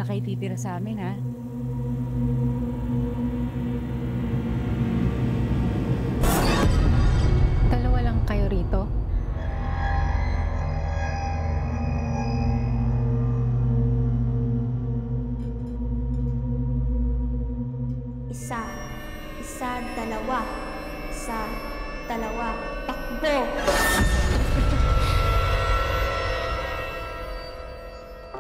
na kayo titira sa amin, ha? Dalawa lang kayo rito? Dalawa. Isa, dalawa. Takbo!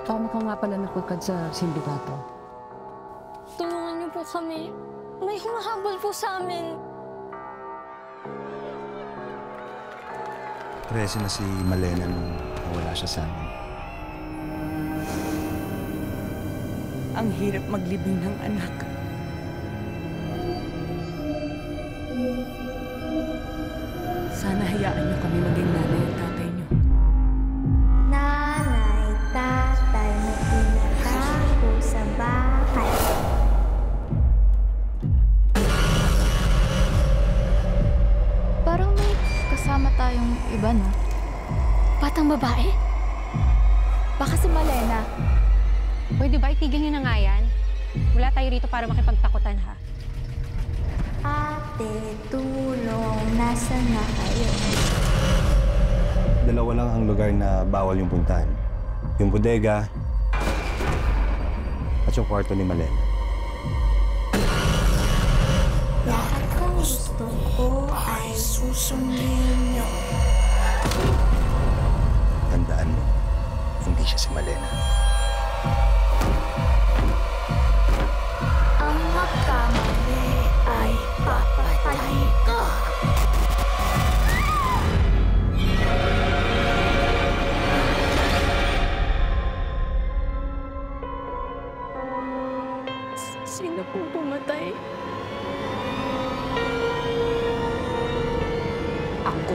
Tama ka nga pala napagkad sa sindikato. Tulungan niyo po kami. May humahabol po sa amin. 13 na si Malena nung nawala siya sa amin. Ang hirap maglibing ng anak. Sana hayaan niyo kami maging nanay at tatay niyo. Nanay, tatay, may tinatago sa bahay. Parang may kasama tayong iba, no? Batang babae? Baka si Malena. Pwede ba itigil niyo na nga yan? Wala tayo rito para makipagtakutan, ha? Ate, tulong. Nasaan na kayo? Dalawa lang ang lugar na bawal yung puntahan. Yung bodega at yung kwarto ni Malena. Lahat ng gusto ko ay susundin niyo. Tandaan mo, hindi siya si Malena. Ang magkamali ay papatay ka. Sino po pumatay? Ako.